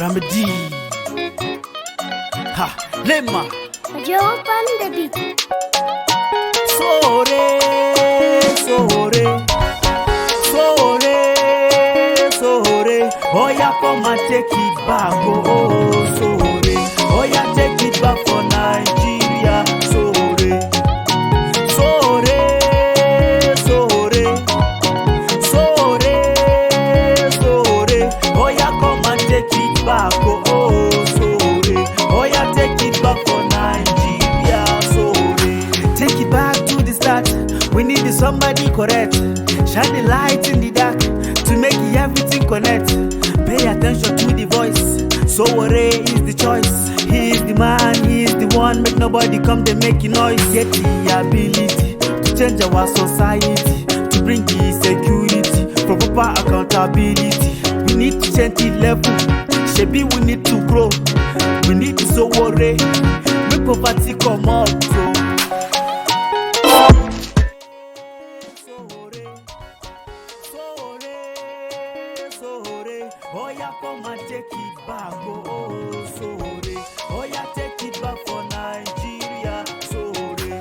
Ramadi. Ha, Lema. Joe on the beat. Sowore, oh yeah, come and take it back, oh, Sowore, oh yeah, take it back for Nigeria, Sowore, oh yeah, come and take it back, oh, Sowore, oh yeah, take it back for Nigeria, Sowore, take it back to the start. We need somebody correct, shine the light in the dark to make everything connect. Pay attention to the voice. Sowore is the choice. He is the man, he is the one. Make nobody come they make noise. Get the ability to change our society, to bring the security for proper accountability. We need to change the level. Shebi we need to grow. We need to Sowore. Make poverty come up, bro. Oh yeah, come and take it back, oh, Sowore. Oh yeah, take it back for Nigeria, Sowore.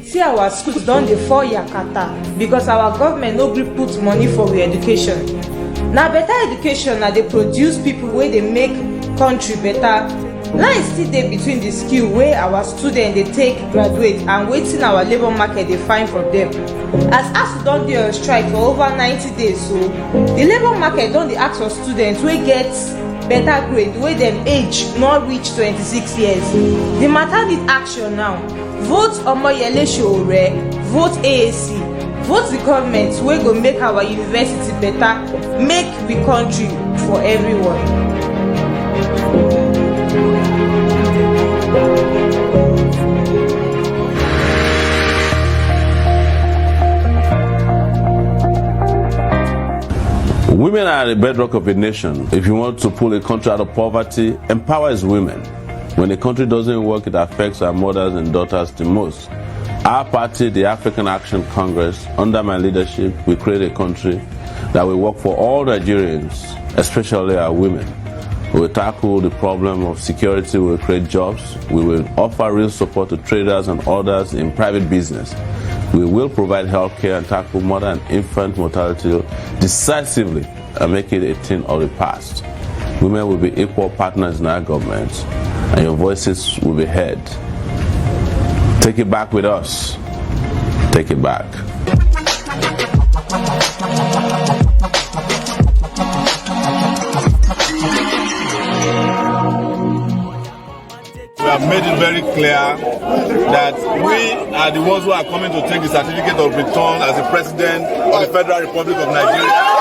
See, our schools don dey fall yakata because our government no gree put money for we education. Na better education na dey produce people wey dey make country better. Line still dey between the skill wey our students dey take graduate and wetin our labour market dey find from them. As ASUU don dey on strike for over 90 days, so the labour market don dey ask for students wey get better grade wey dem age no reach 26 years. The matter need action now. Vote Omoyele Sowore, vote AAC, vote the government wey go make our university better, make we country for everyone. Women are the bedrock of a nation. If you want to pull a country out of poverty, empower its women. When a country doesn't work, it affects our mothers and daughters the most. Our party, the African Action Congress, under my leadership, we create a country that will work for all Nigerians, especially our women. We will tackle the problem of security, we will create jobs, we will offer real support to traders and others in private business. We will provide health care and tackle mother and infant mortality decisively and make it a thing of the past. Women will be equal partners in our government, and your voices will be heard. Take it back with us. Take it back. We have made it very clear that we are the ones who are coming to take the certificate of return as the President of the Federal Republic of Nigeria.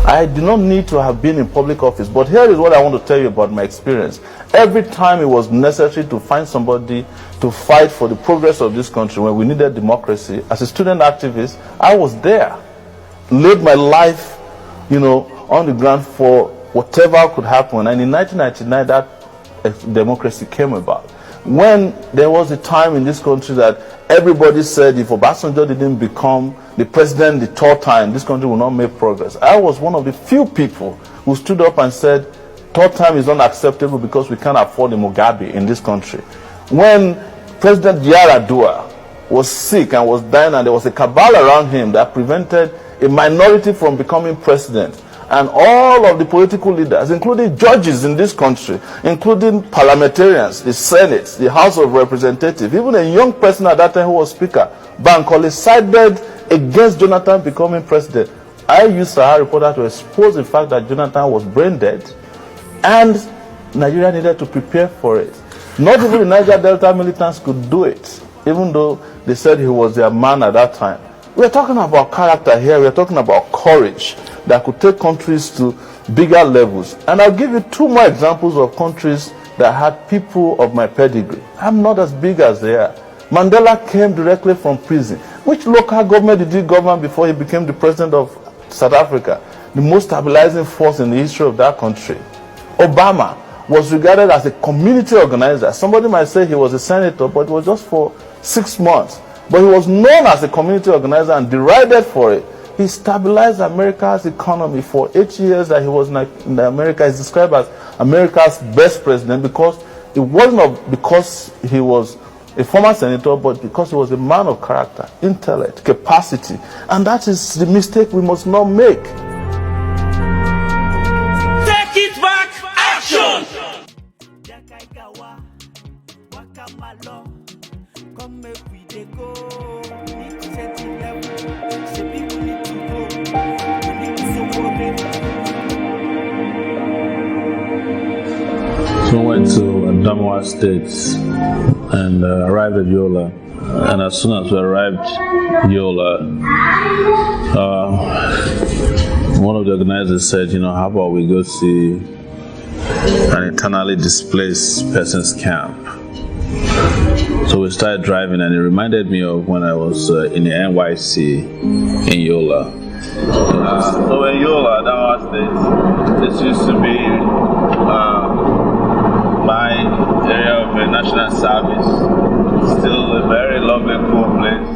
I do not need to have been in public office, but here is what I want to tell you about my experience. Every time it was necessary to find somebody to fight for the progress of this country when we needed democracy, as a student activist, I was there. Laid my life, on the ground for whatever could happen. And in 1999, that democracy came about. When there was a time in this country that everybody said if Obasanjo didn't become the president the third time, this country will not make progress. I was one of the few people who stood up and said, third time is unacceptable because we can't afford a Mugabe in this country. When President Yar'Adua was sick and was dying and there was a cabal around him that prevented a minority from becoming president, and all of the political leaders, including judges in this country, including parliamentarians, the Senate, the House of Representatives, even a young person at that time who was Speaker, Bankole, sided against Jonathan becoming president. I used Sahara Reporter to expose the fact that Jonathan was brain dead and Nigeria needed to prepare for it. Not even the Niger Delta militants could do it, even though they said he was their man at that time. We're talking about character here, we're talking about courage that could take countries to bigger levels. And I'll give you two more examples of countries that had people of my pedigree. I'm not as big as they are. Mandela came directly from prison. Which local government did he govern before he became the president of South Africa? The most stabilizing force in the history of that country. Obama was regarded as a community organizer. Somebody might say he was a senator, but it was just for 6 months. But he was known as a community organizer and derided for it. He stabilized America's economy for 8 years that he was in America. He's described as America's best president because it wasn't because he was a former senator, but because he was a man of character, intellect, capacity. And that is the mistake we must not make. Take it back, action! So I went to Adamawa State and arrived at Yola. And as soon as we arrived at Yola, one of the organizers said, how about we go see an internally displaced persons camp? So we started driving, and it reminded me of when I was in the NYC in Yola. So in Yola, Adamawa State, this used to be my area of national service. Still a very lovely, cool place.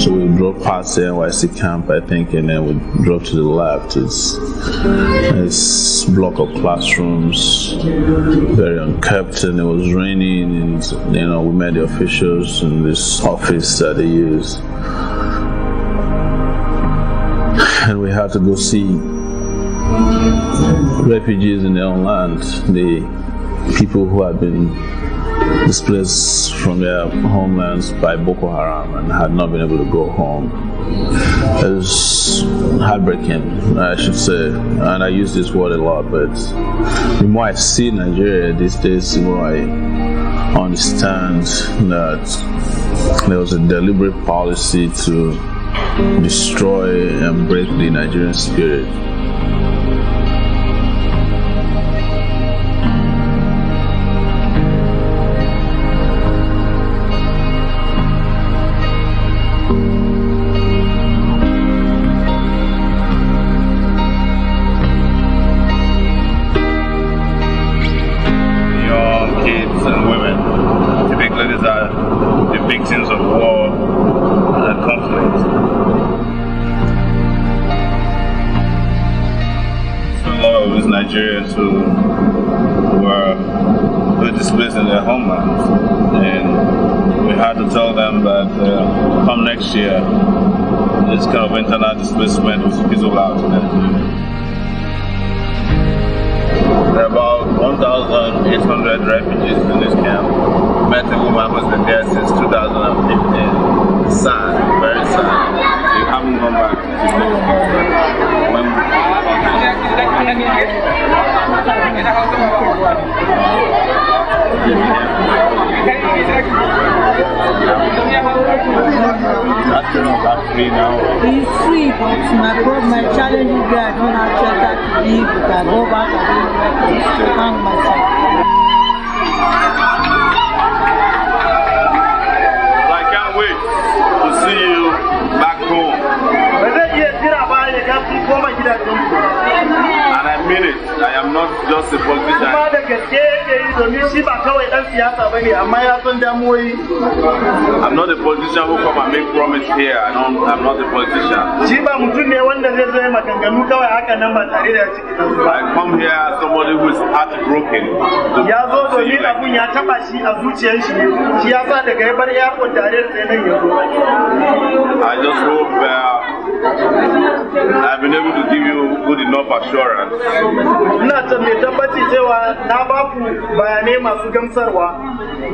So we drove past the NYC camp, I think, and then we drove to the left. It's this block of classrooms, very unkept, and it was raining, and we met the officials in this office that they use. And we had to go see refugees in their own land, the people who had been displaced from their homelands by Boko Haram and had not been able to go home. It was heartbreaking, I should say, and I use this word a lot, but the more I see Nigeria these days, the more I understand that there was a deliberate policy to destroy and break the Nigerian spirit. of these Nigerians who were displaced in their homelands. And we had to tell them that come next year, this kind of internal displacement will fizzle out in Nigeria. There are about 1,800 refugees in this camp. Met a woman who's been there since 2015. Sad, very sad. They haven't gone back. He's free, but my challenge is that I don't have shelter to live. If I go back, I don't hang myself. I can't wait to see you back home. And I mean it. I am not just a politician. I'm not a politician who come and make promise here. I'm not a politician. I come here as somebody who is heartbroken. I just hope I've been able to give you good enough assurance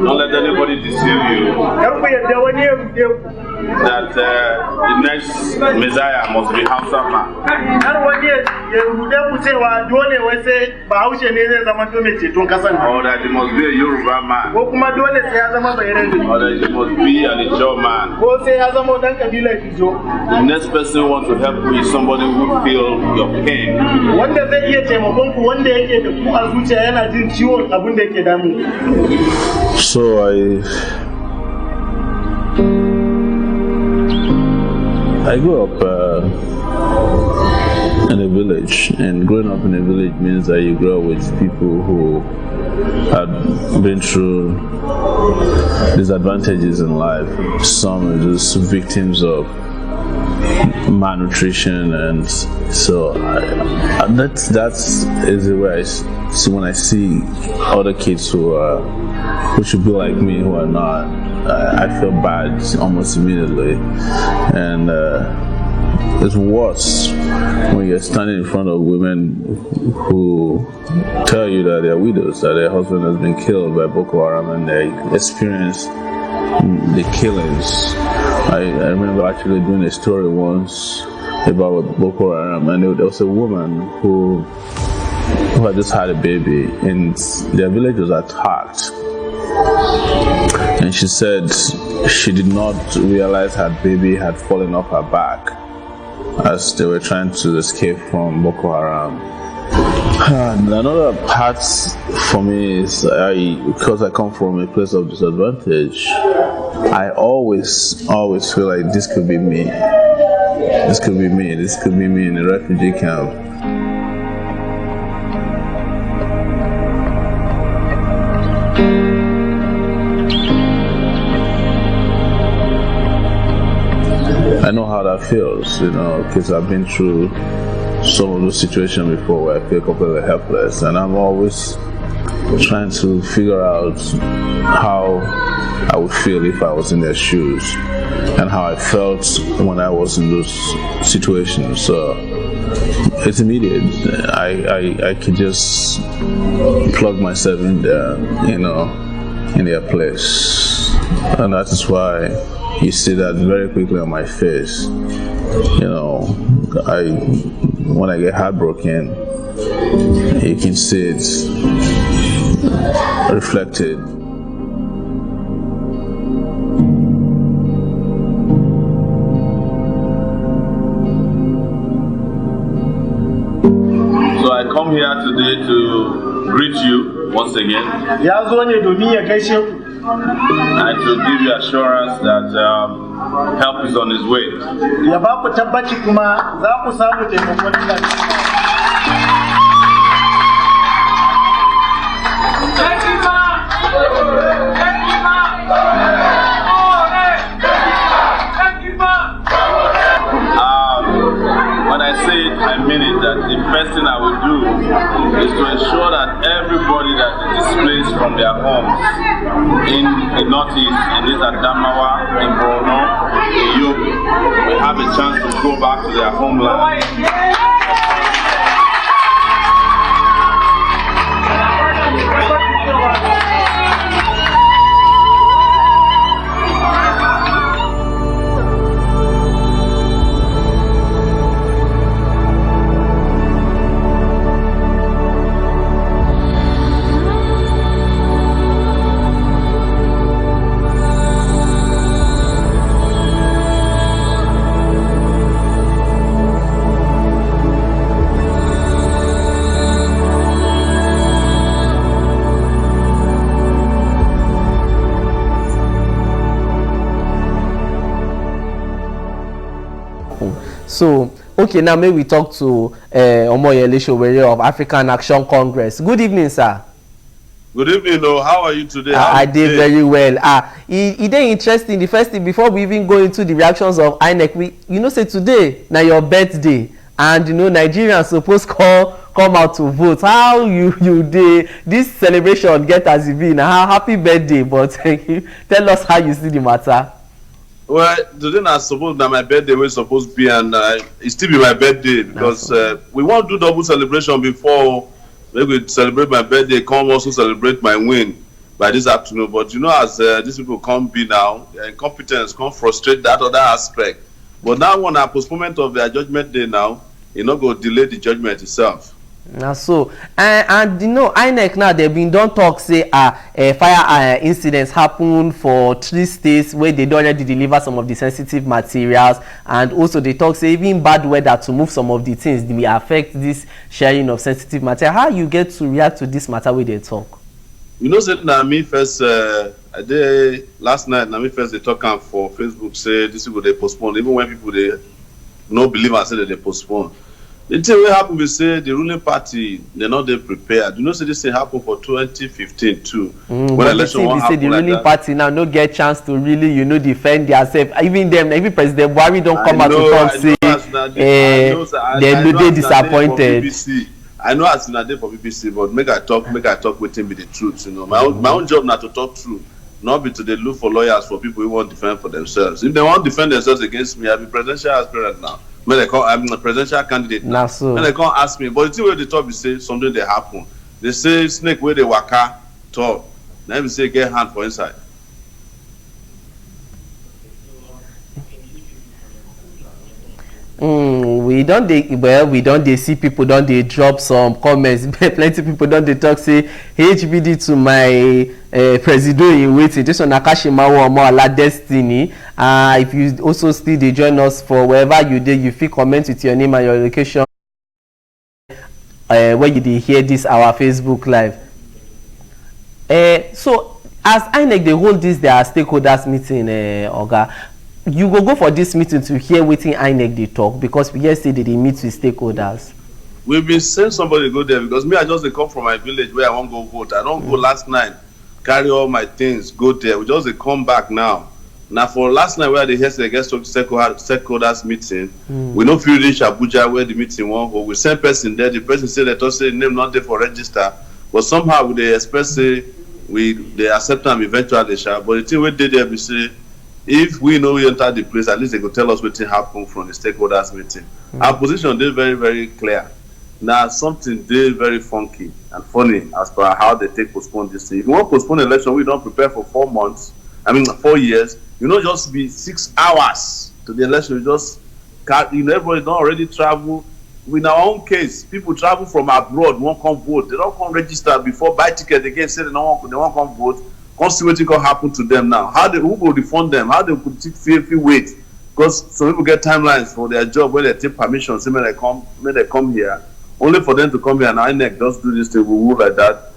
don't let anybody deceive you that the next Messiah must be Hausa man. Or that it must be a Yoruba man. Or that it must be an Ijaw man. The next person who wants to help you is somebody who feels your pain. So I grew up in a village, and growing up in a village means that you grow up with people who had been through disadvantages in life. Some are just victims of malnutrition, and so that is the way I see when I see other kids who should be like me who are not. I feel bad almost immediately, and it's worse when you're standing in front of women who tell you that they're widows, that their husband has been killed by Boko Haram, and they experience the killings. I remember actually doing a story once about Boko Haram, and there was a woman who had just had a baby, and their village was attacked. And she said she did not realize her baby had fallen off her back as they were trying to escape from Boko Haram. And another part for me is because I come from a place of disadvantage, I always feel like this could be me. This could be me. This could be me in a refugee camp. I know how that feels, because I've been through some of those situations before where I feel completely helpless, and I'm always trying to figure out how I would feel if I was in their shoes, and how I felt when I was in those situations. So it's immediate. I could just plug myself in there, in their place, and that is why you see that very quickly on my face. When I get heartbroken, you can see it reflected. So I come here today to greet you once again. And to give you assurance that help is on its way. When I say it, I mean it, that the first thing I will do is to ensure that everybody that is displaced from their homes in the Northeast, in this Adamawa, in Borno, in Yobe, will have a chance to go back to their homeland. So, okay, now maybe we talk to Omoyele Sowore of African Action Congress. Good evening, sir. Good evening, how are you today? I did very well. It is interesting. The first thing, before we even go into the reactions of INEC, say today, now your birthday, and Nigerians supposed come out to vote. How you this celebration get as it be? Now, happy birthday, but tell us how you see the matter. Well, today I suppose that my birthday was supposed to be, and it still be my birthday because we won't do double celebration before. Maybe we celebrate my birthday, come also celebrate my win by this afternoon. But as these people come be now, their incompetence come frustrate that other aspect. But now, when a postponement of their judgment day now, not go delay the judgment itself. Now so and INEC now they've been don't talk say fire incidents happen for 3 states where they don't already deliver some of the sensitive materials, and also they talk say even bad weather to move some of the things will affect this sharing of sensitive material. How you get to react to this matter where they talk? Say na me first I did last night. Na me first they talk for Facebook say this people they postpone even when people they no believe and say that they postpone. The thing will happen, we say the ruling party, they're not there prepared. Say this thing happened for 2015 too. When election won't happen the ruling party now no get chance to really, defend themselves. Even them, every President Buhari don't come out to talk say they're disappointed. I know as not there for BBC, but make I talk with him be the truth. My own job not to talk true, not be to they look for lawyers for people who want to defend for themselves. If they want to defend themselves against me, I'll be presidential aspirant now. I'm a presidential candidate now. So. When they can't ask me, but the thing where they talk, we say something they happen. They say snake where they waka talk. Now we say get hand for inside. We don't see people don't they drop some comments. Plenty people don't they talk say HBD to my president in waiting. This one Nakashimawo more la destiny. If you also still they join us for wherever you did, you feel comment with your name and your location where you did hear this our Facebook live. So as INEC they hold this their stakeholders meeting, Oga. You go for this meeting to hear wetin INEC they talk, because we just say that they meet with stakeholders. We've been sent somebody to go there because me I just come from my village where I won't go vote. I don't go last night, carry all my things, go there. We just come back now. Now for last night where they hear the guest talk stakeholders meeting, we don't feel reach Abuja where the meeting won't go. We send person there. The person said that us say name not there for register, but somehow they express say they accept them eventually. But the thing we did there we say, if we know we enter the place, at least they could tell us what happened from the stakeholders meeting. Our position is very, very clear. Now, something is very funky and funny as per how they take postpone this thing. If you want to postpone election, we don't prepare for 4 months. 4 years. Just be 6 hours to the election. You just can't, everybody don't already travel. In our own case, people travel from abroad, won't come vote. They don't come register before, buy ticket again, say they won't come vote. Constantly what happen to them now? Who will refund them? How they could feel wait? Because some people get timelines for their job where they take permission, say may they come here. Only for them to come here and INEC just do this thing, we rule like that.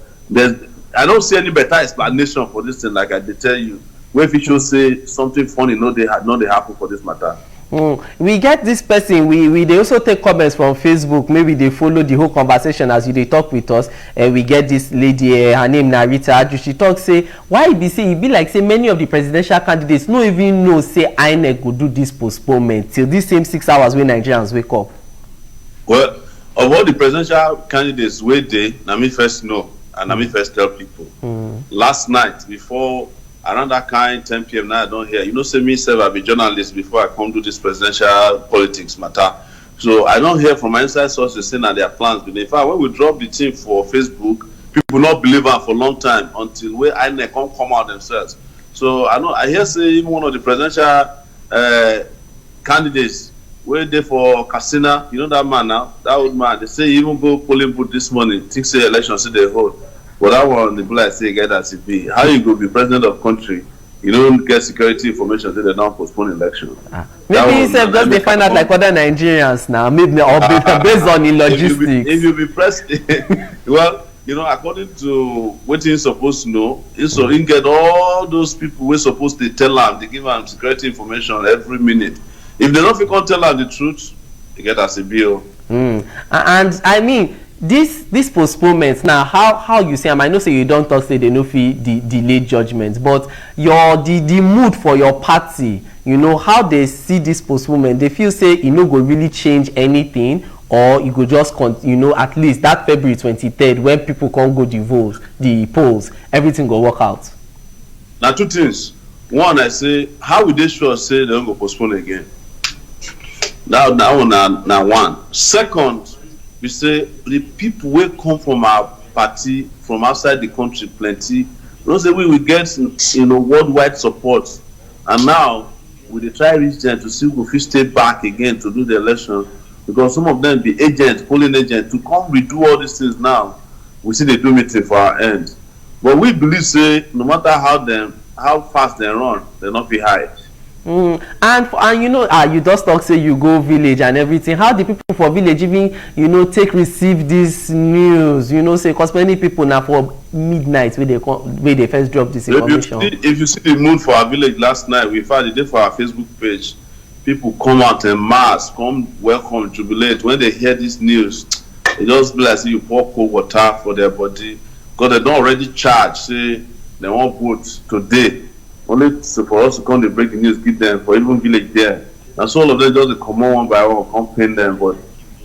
I don't see any better explanation for this thing, like I did tell you. Where if you should say something funny, they happen for this matter. We get this person, we they also take comments from Facebook. Maybe they follow the whole conversation as they talk with us. We get this lady, her name Narita. She talk say, why it be like say many of the presidential candidates no even know say INEC go do this postponement till this same 6 hours when Nigerians wake up. Well, Of all the presidential candidates wey dey, na me first know and na me first tell people. Last night, before around that kind 10 p.m. now I don't hear. You know, say me sef I be journalist before I come do this presidential politics matter. So I don't hear from my inside sources saying that their plans. But in fact, when we drop the thing for Facebook, people not believe am for a long time until where INEC come out themselves. So I hear say even one of the presidential candidates where they for Casina, you know that man now, that old man, they say even go polling booth this morning, think say election say they hold. But that one, the like say get as it be. How you go be president of country? You don't get security information so they don't postpone election. Maybe instead just they find out like other Nigerians now, maybe or based on the logistics. If you be president, well, you know, according to what you're supposed to know, so you get all those people we're supposed to tell them, they give them security information every minute. If they don't can't tell them the truth, they get as a bill. And I mean, this postponement now, how you say, I know say you don't talk say they no feel the delayed judgment, but the mood for your party, you know, how they see this postponement, they feel say it no go really change anything, or you go just you know, at least that February 23rd when people can't go the polls, everything go work out. Now two things. One, I say, how would they sure say they don't go postpone again? Now one. Second, we say the people will come from our party from outside the country plenty. Don't say we will get, you know, worldwide support, and now we try reach them to see if we stay back again to do the election, because some of them be agents, polling agents, to come redo all these things now. We see they do meeting for our end, but we believe say no matter how fast they run, they not be high. And you know, you just talk say you go village and everything. How the people for village even, you know, receive this news? You know, say because many people now for midnight where they first drop this information. If you see the mood for our village last night, we found the day for our Facebook page. People come out en mass, come welcome, jubilate. When they hear this news, they just be like say you pour cold water for their body, because they don't already charge. Say they won't vote today. Only for us to come to break the news, give them for even village there. And so all of them just come on one by one, come pin them. But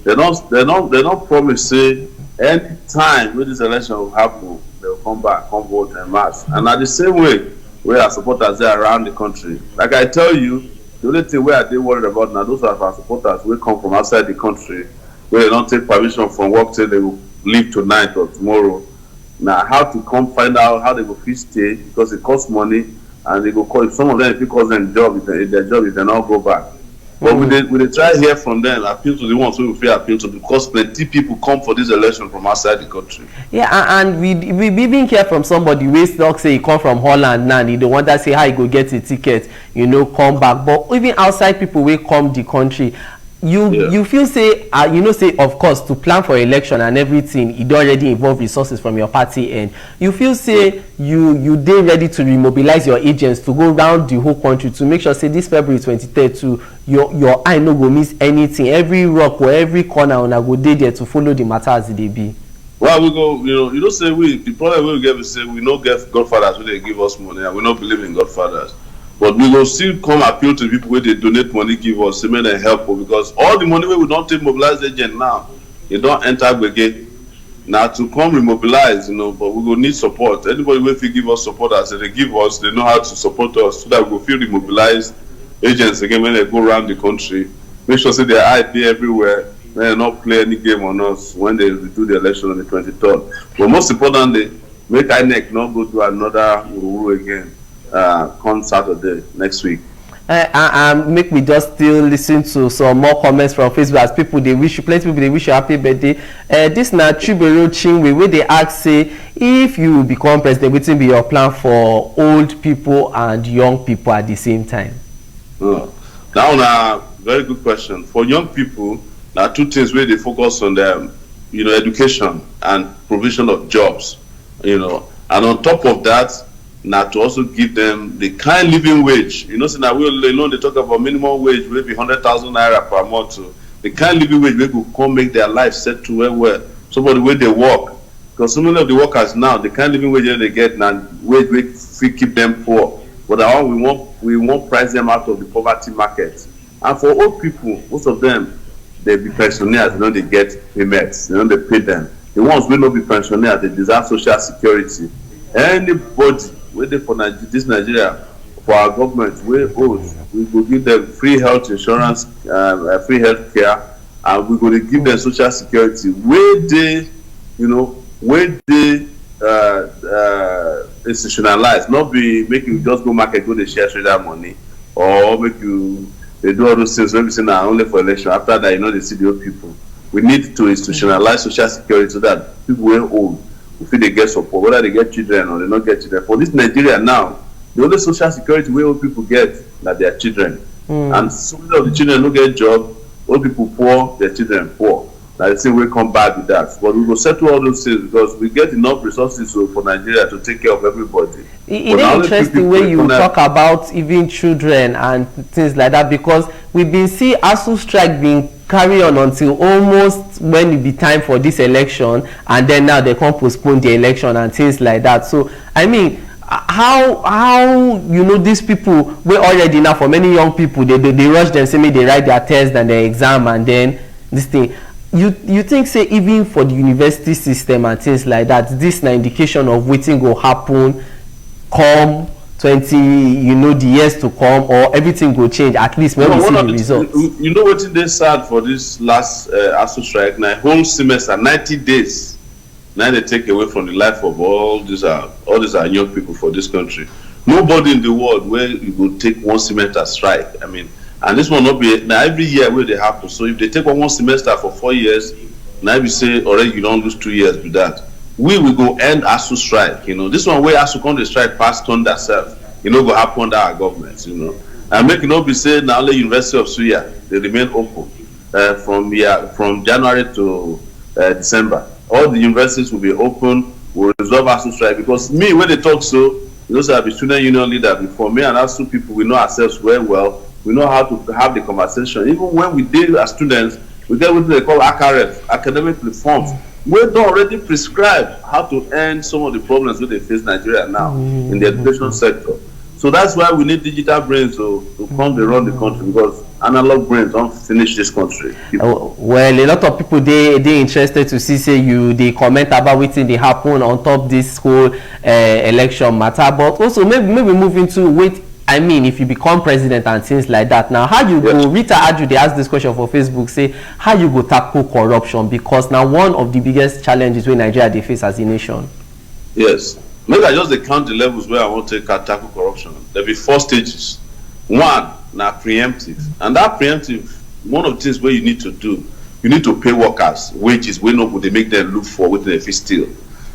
they don't promise say any time when this election will happen, they will come back, come vote en mass. And at the same way, where our supporters are around the country. Like I tell you, the only thing where they worried about now, those are our supporters who come from outside the country, where they don't take permission from work till they will leave tonight or tomorrow. Now how to come find out how they go fit stay, because it costs money. And they go call, if some of them, if it calls them job, if their job is they not go back. But we they try to hear from them, appeal to the ones who we feel appeal to, because plenty people come for this election from outside the country. Yeah, and we even hear from somebody who talk say he come from Holland now, and he don't want to say how he go get a ticket, you know, come back. But even outside people will come the country. You feel say you know, say of course to plan for election and everything, it already involve resources from your party, and you feel say you dey ready to remobilize your agents to go round the whole country to make sure say this February 23rd to your eye no go miss anything, every rock or every corner una go dey there to follow the matter as they be. Well, we go, you know say the problem we get is say we no get godfathers when they give us money, and we not believe in godfathers. But we will still come appeal to people where they donate money, give us, say, they help, because all the money we don't take mobilize agent now, you don't enter again. Now to come remobilize, you know, but we will need support. Anybody will give us support as they give us, they know how to support us, so that we will feel remobilized agents again when they go around the country. Make sure say their ID everywhere, they not play any game on us when they do the election on the 23rd. But most importantly, make INEC not go to another Uru again. Come Saturday next week. Make me just still listen to some more comments from Facebook as people they wish you, plenty people they wish you happy birthday. This na Chibero Chinwe where they ask say if you become president, what will be your plan for old people and young people at the same time? Now, very good question. For young people, there are two things where they focus on them, you know, education and provision of jobs, you know, and on top of that, now to also give them the kind living wage. You know, so now we alone they talk about minimum wage, maybe 100,000 naira per month. So the kind living wage they could come make their life set to where somebody where they work. Because so many of the workers now, the kind living wage they get now, wage we keep them poor. But we won't price them out of the poverty market. And for old people, most of them, they be pensioners, you know, they get payments, you know, they pay them. The ones will not be pensioners, they deserve social security. Anybody waiting for this Nigeria, for our government, we will give them free health insurance, free health care, and we're going to give them social security. Where they, you know, where they institutionalize, not be make you just go market, go to share trader money, or make you they do all those things. Maybe say now only for election. After that, you know, they see the old people. We need to institutionalize social security so that people who are old, if they get support, whether they get children or they not get children. For this Nigeria now, the only social security where old people get that their children, and some of the children don't get job. Old people poor, their children poor. Now they say we come back with that, but we will settle all those things because we get enough resources for Nigeria to take care of everybody. It is interesting when you talk about even children and things like that, because we've been seeing ASUU strike being carry on until almost when it be time for this election, and then now they can't postpone the election and things like that. So I mean, how you know these people were already now for many young people they rush them, say they write their test and their exam, and then this thing. You think say even for the university system and things like that, this na indication of wetin go happen come 20, you know, the years to come, or everything go change at least when we see the results? You know what they sad for this last ASUU strike? Now whole semester, 90 days. Now they take away from the life of all these are young people for this country. Nobody in the world where you will take one semester strike. I mean, and this will not be now every year where they happen. So if they take one semester for 4 years, now we say already you don't lose 2 years with that. We will go end ASUU strike. You know, this one where ASUU come the strike past turn themselves. You know, go happen under our government. You know, and make it not be said now only University of Suya they remain open from January to December. All the universities will be open, will resolve ASUU strike, because me, when they talk so, those are the student union leader before me and ASUU people, we know ourselves very well. We know how to have the conversation. Even when we deal as students, we get what they call ACAREF, academic reforms. We don't already prescribe how to end some of the problems that they face Nigeria now in the education sector. So that's why we need digital brains to come and run the country, because analog brains don't finish this country. Well, a lot of people they interested to see say they comment about wetin dey happen on top this whole election matter, but also maybe move into wait. I mean, if you become president and things like that, now how you go? Rita Adu, they asked this question for Facebook, say how you go tackle corruption, because now one of the biggest challenges where Nigeria they face as a nation. Yes. Maybe I just count the levels where I want to tackle corruption. There'll be 4 stages. One, now preemptive. And that preemptive, one of the things where you need to do, you need to pay workers wages where nobody make them look for what they steal.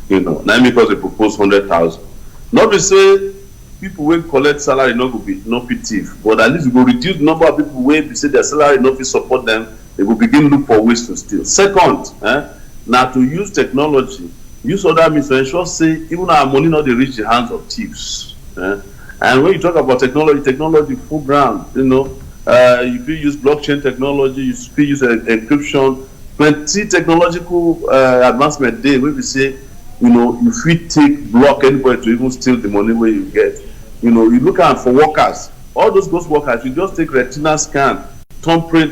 You know, now because they propose 100,000. Not to say people will collect salary not be thief, but at least we will reduce the number of people where say their salary not be support them, they will begin look for ways to steal. Second, now to use technology. Use other means to ensure say even our money not they reach the hands of thieves. And when you talk about technology full ground, you know, you could use blockchain technology, you could use encryption, plenty technological advancement there where we say, you know, if we block anybody to even steal the money where you get. You know, you look at for workers, all those ghost workers, you just take retina scan, thumbprint,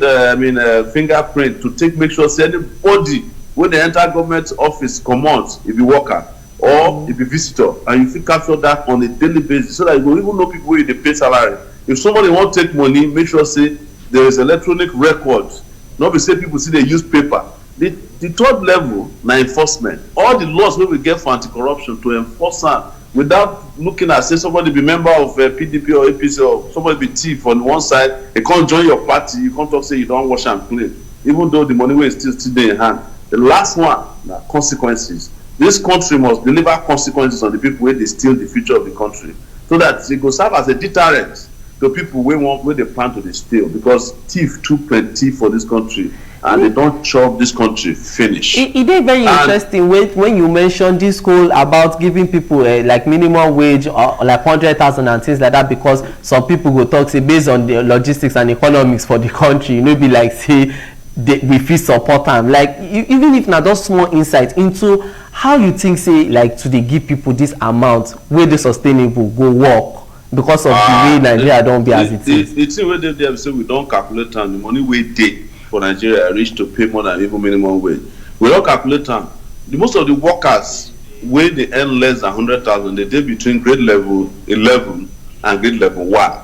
fingerprint to make sure say anybody when they enter government office come out if you worker or if you visitor, and you fit capture that on a daily basis so that you go even know people wey dey pay salary. If somebody wan take money, make sure say there is electronic record, not be say people see dey use paper. The third level na enforcement. All the laws wey we get for anti-corruption to enforce am without looking at say somebody be member of PDP or APC or somebody be thief on one side, they can't join your party, you can't talk say you don't wash and clean, even though the money wey still dey in hand. The last one, consequences. This country must deliver consequences on the people where they steal the future of the country, so that it will serve as a deterrent to people where they plan to steal, because thief too plenty for this country, and they don't chop this country finish. It is very interesting when you mention this whole about giving people like minimum wage or like 100,000 and things like that, because some people go talk say based on the logistics and economics for the country, you know, be like say we fit support them. Like even if not just small insight into how you think say like to dey give people this amount where they sustainable go work, because of the way Nigeria don't be as it is. The thing where they say we don't calculate and the money we dey for Nigeria reach to pay more than even minimum wage. We don't calculate them. The most of the workers where they earn less than 100,000, they dey between grade level 11 and grade level 1.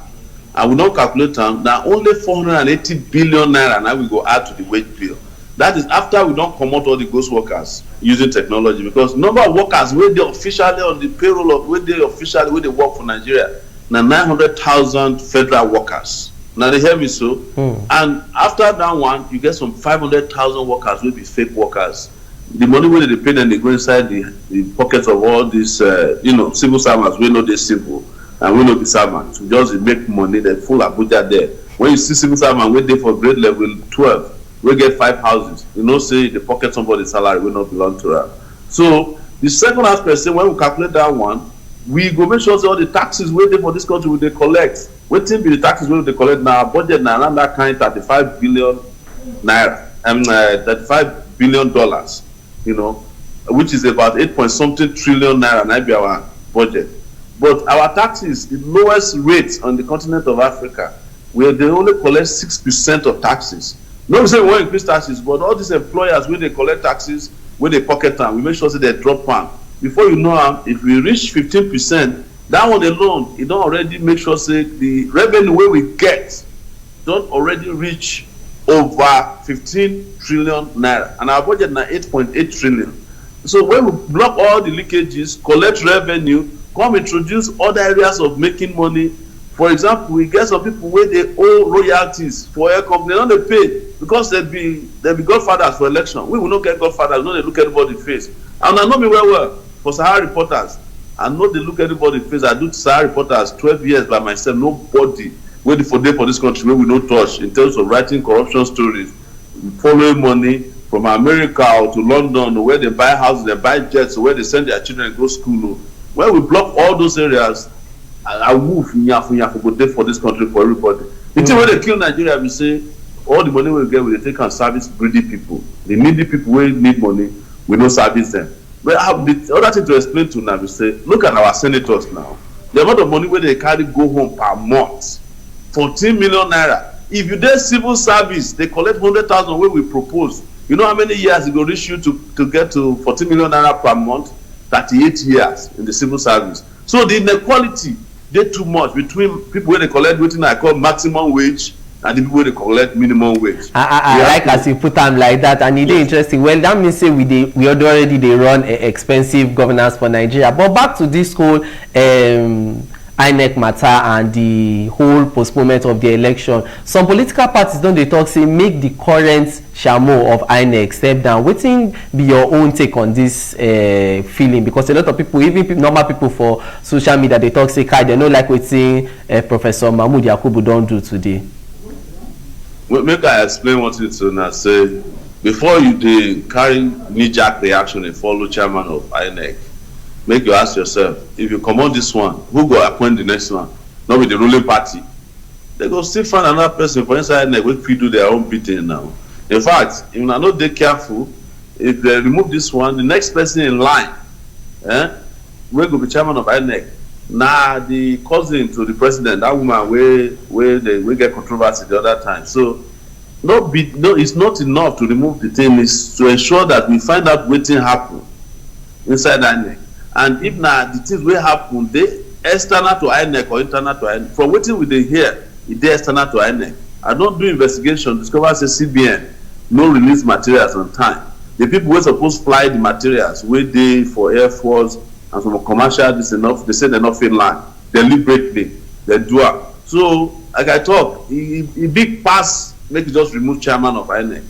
And we don't calculate them. Now only 480 billion naira now we go add to the wage bill. That is after we don't promote all the ghost workers using technology, because number of workers where they officially on the payroll of where they officially where they work for Nigeria now 900,000 federal workers. Now they hear me so. And after that one, you get some 500,000 workers will be fake workers. The money where they pay them, they go inside the pockets of all these civil servants. We know they civil and we know the servants. We just make money. They full Abuja there. When you see civil servant wait there for grade level 12. We get 5 houses. You know, say the pocket somebody's salary will not belong to her. So the second aspect, say when we calculate that one, we go make sure that all the taxes waiting for this country will they collect. Waiting be the taxes will they collect now. Budget now around that kind 35 billion naira, $35 billion. You know, which is about 8 point something trillion naira. Now be our budget. But our taxes, the lowest rate on the continent of Africa, where they only collect 6% of taxes. No, we say we want to increase taxes, but all these employers, when they collect taxes, when they pocket them, we make sure that they drop one. Before you know, if we reach 15%, that one alone, it don't already make sure say the revenue where we get don't already reach over 15 trillion naira, and our budget now 8.8 trillion. So when we block all the leakages, collect revenue, come introduce other areas of making money. For example, we get some people where they owe royalties for air company, they don't pay because they be godfathers for election. We will not get godfathers, no they look everybody face. And I know me well for Sahara reporters. I know they look everybody face. I do Sahara reporters 12 years by myself. Nobody waiting for day for this country where we no touch in terms of writing corruption stories, following money from America or to London, or where they buy houses, they buy jets, or where they send their children to go school. When we block all those areas, I move nyafu go there for this country for everybody. The thing when they kill Nigeria, we say all the money we get, we take and service greedy people. The needy people who need money, we don't service them. But I have the other thing to explain to now, we say, look at our senators now. The amount of money where they carry go home per month, 14 million naira. If you did civil service, they collect 100,000 where we propose. You know how many years it will reach you to get to 14 million naira per month? 38 years in the civil service. So the inequality, they too much between people where they collect what I call maximum wage and the people where they collect minimum wage. I like as you put them like that, and it's interesting. Well, that means say we already they run expensive governance for Nigeria. But back to this whole INEC matter and the whole postponement of the election. Some political parties don't they talk say make the current shamo of INEC step down. Wetin be your own take on this feeling? Because a lot of people, even normal people for social media, they talk say kai they no like wetin Professor Mahmood Yakubu don't do today. Well, make I explain what it's now say before you dey carry knee-jerk reaction and follow chairman of INEC. Make you ask yourself, if you comot this one, who go appoint the next one? Not with the ruling party. They go still find another person for inside INEC wey fit do their own bidding now. In fact, if una no dey careful, if they remove this one, the next person in line, wey go be chairman of INEC, na the cousin to the president, that woman wey get controversy the other time. So it's not enough to remove the thing. It's to ensure that we find out wetin happen inside INEC. And if na the things wey happen dey external to INEC or internal to INEC, from wetin we dey hear, e dey external to INEC. I don do investigation, discover say CBN no release materials on time. The people wey suppose fly the materials wey dey for Air Force and some commercial, this enough, they say they're not in line deliberately, they do it. So like I talk, e big pass make you just remove chairman of INEC.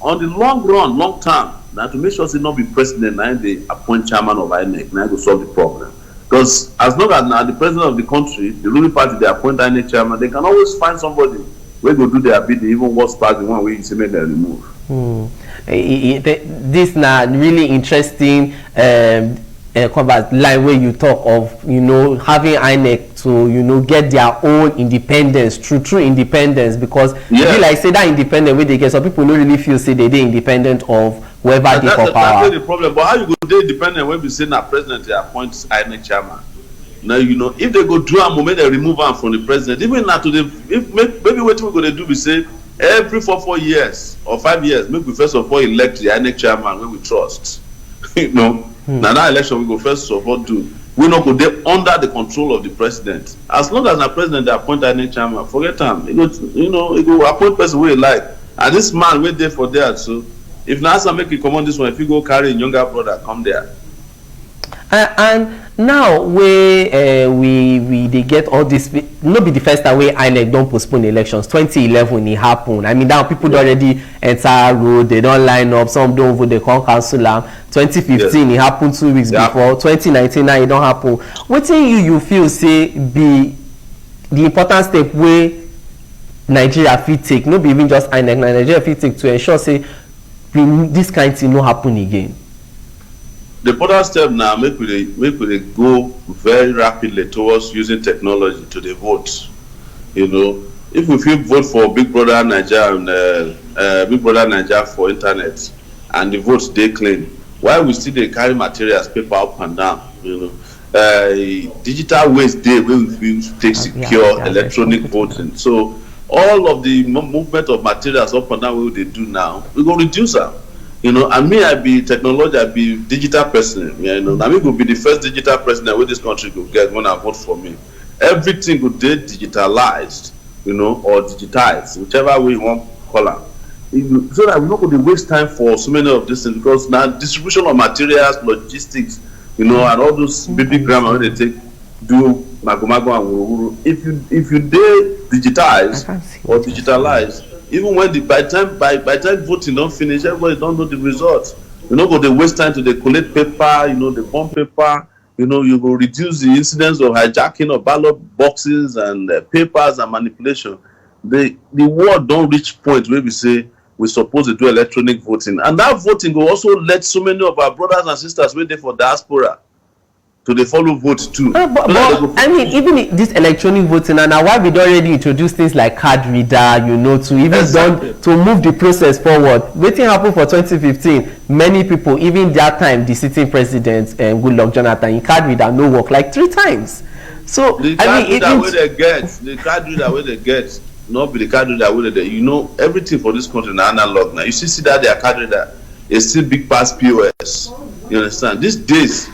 On the long run, long term, now to make sure say not be president, now they appoint chairman of INEC, now go solve the problem. Because as long as now the president of the country, the ruling party, they appoint INEC chairman, they can always find somebody where go do their bidding, even worse past the one where you say make them remove. This now really interesting line where you talk of having INEC to get their own independence, true independence, because like say that independent way they get, some people don't really feel say they independent of whoever they for power. That's the problem. But how you go dey independent when we say na president they appoint INEC chairman? Now if they go do a moment they remove him from the president, even now to the maybe what we gonna do we say every 4 years or 5 years, make we first of all elect the INEC chairman wey we trust. You know, now that election we go first of all do. We not go there under the control of the president. As long as the president they appoint INEC chairman, forget him. He go appoint person wey he like. And this man wait there for there. So if NASA make it come on this one, if you go carry a younger brother, come there. And now we they get all this. Not be the first time we INEC don't postpone elections. 2011 it happened. I mean now people don't already enter road, they don't line up, some don't vote, they can't cancel them. 2015 it happened 2 weeks before. 2019 now it don't happen. What thing you feel say be the important step where Nigeria fit take, not be even just INEC, Nigeria fit take to ensure say this kind of thing no happen again? The important step now make we go very rapidly towards using technology to the vote. You know, if we feel vote for Big Brother Nigeria and Big Brother Nigeria for internet and the votes they clean, why we still they carry materials paper up and down? You know, digital ways they will take secure electronic voting. So all of the movement of materials up and down what they do now, we go reduce them. You know, and me, I be technology, I be digital person. You know, I mean, will be the first digital president where this country will get when I vote for me. Everything will be digitalized, you know, or digitized, whichever way you want to call it. So that we're not going to waste time for so many of these things, because now distribution of materials, logistics, you know, and all those baby grammar when they take do magomago and wuru. If you dare digitize or digitalize. Even when by time voting don't finish, everybody don't know the results. You know, but they waste time to collect paper, you know, the bomb paper, you know, you will reduce the incidence of hijacking of ballot boxes and papers and manipulation. The world don't reach point where we say we're supposed to do electronic voting. And that voting will also let so many of our brothers and sisters wait there for diaspora to they follow votes too. But I mean, even this electronic voting, and now why we don't already introduce things like card reader, you know, to even to move the process forward. Waiting happened for 2015. Many people, even that time, the sitting president, Goodluck Jonathan, in card reader no work like 3 times. So the card reader where they get, not be the card reader where they, you know, everything for this country now analog now. You see that their card reader is still big past POS. You understand? These days.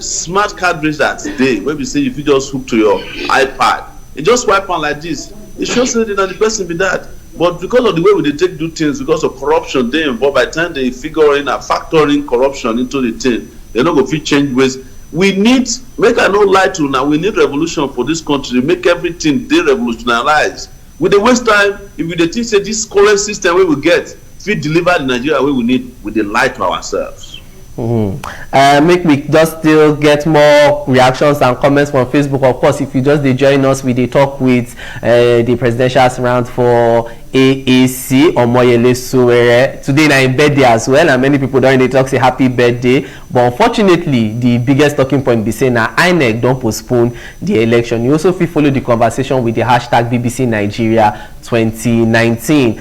Smart card reader today, where we say if you just hook to your iPad, it just wipe on like this. It shows that the person be that. But because of the way we take do things, because of corruption, they involved. By the time they figure in and factor in corruption into the thing, they're not going to change ways. We need, make I no lie to now, we need revolution for this country. Make everything they revolutionize. With the waste time, if we think say this current system where we get, if we deliver the Nigeria where we need, we dey lie to ourselves. Make me just still get more reactions and comments from Facebook. Of course, if you just join us, we talk with the presidential aspirant for AAC, Omoyele Sowore. Today na him birthday as well, and many people don't talk say happy birthday. But unfortunately, the biggest talking point be saying now INEC don't postpone the election. You also follow the conversation with the hashtag BBC Nigeria 2019.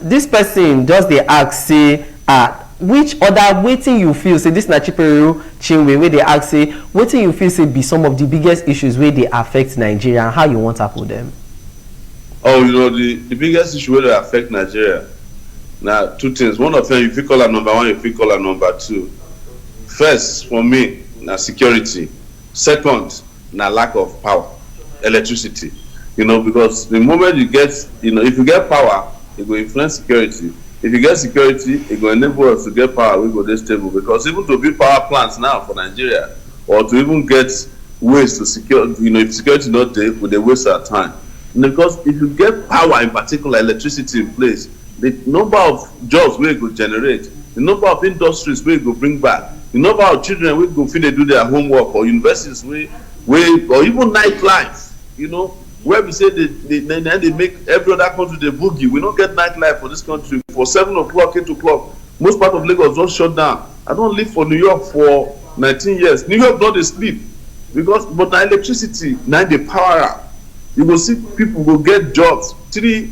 This person just they ask say which other waiting you feel say this na Chiperu Chinwe where they ask say waiting you feel say be some of the biggest issues where they affect Nigeria and how you want to tackle them? Oh, you know, the biggest issue where they affect Nigeria now 2 things. One of them, if you call her number 1, if you call her number 2. First, for me, na security. Second, na lack of power, electricity. You know, because the moment you get, you know, if you get power, it will influence security. If you get security, it will enable us to get power. We go this stable, because even to build power plants now for Nigeria, or to even get ways to secure, you know, if security not there, they waste our time. And because if you get power, in particular electricity in place, the number of jobs we go generate, the number of industries we go bring back, the number of children we go feel they do their homework, or universities or even nightlife, you know. Where we say they make every other country the boogie. We don't get nightlife for this country. For 7 o'clock, 8 o'clock, most part of Lagos don't shut down. I don't live for New York for 19 years. New York don't sleep, but the electricity now they power up. You will see people will get jobs 3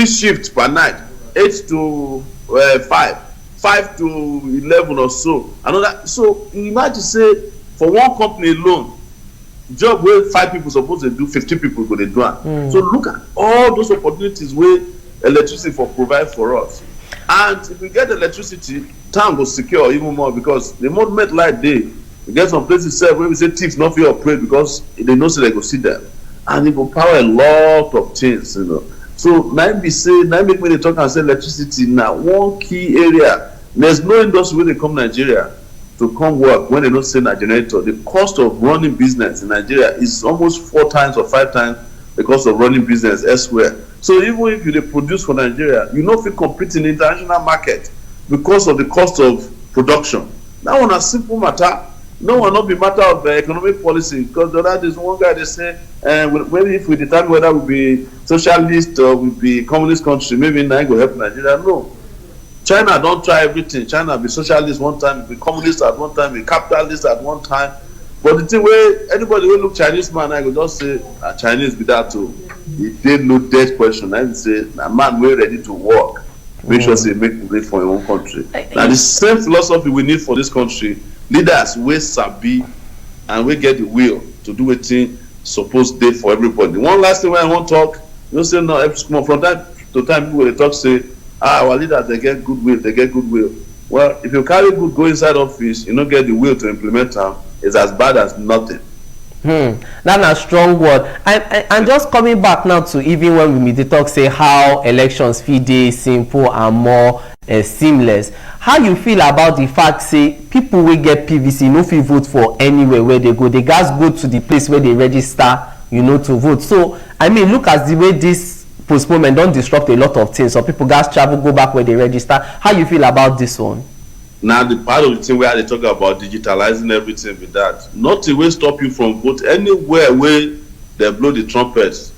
shifts per night, 8 to 5 to 11 or so. Another. So imagine say for one company alone, job where 5 people supposed to do, 50 people go to do it. So look at all those opportunities where electricity for provide for us. And if we get electricity, town will secure even more, because the moment light day, we get some places where we say thieves not feel operate because they know so they go see them. And it will power a lot of things, you know. So now make me they talk and say electricity now one key area. There's no industry where they come Nigeria to come work when they don't send a generator. The cost of running business in Nigeria is almost 4 times or 5 times the cost of running business elsewhere. So even if you produce for Nigeria, you know if you compete in the international market because of the cost of production. That one a simple matter. No one not be matter of economic policy, because the other is one guy they say maybe if we determine whether we be socialist or we be communist country, maybe now go help Nigeria. No. China don't try everything. China be socialist one time, be communist at one time, be capitalist at one time. But the thing where anybody will look Chinese man, I go just say Chinese be that too. If they no dead question, I would say a man we're ready to work. Make sure say make way for your own country. Now the same philosophy we need for this country. Leaders we sabi and we get the will to do a thing supposed day for everybody. One last thing when I want to talk, you say no, from time to time people will talk say, our leaders they get goodwill. Well, if you carry good go inside office, you don't get the will to implement them, it's as bad as nothing. That's a strong word. And just coming back now to even when we meet the talk say how elections fit dey simple and more seamless. How you feel about the fact say people will get PVC no fit vote for anywhere where they go? They guys go to the place where they register, you know, to vote. So I mean, look at the way this postponement don't disrupt a lot of things. So people guys travel, go back where they register. How you feel about this one? Now the part of the thing where they talk about digitalizing everything with that, nothing will stop you from vote anywhere where they blow the trumpets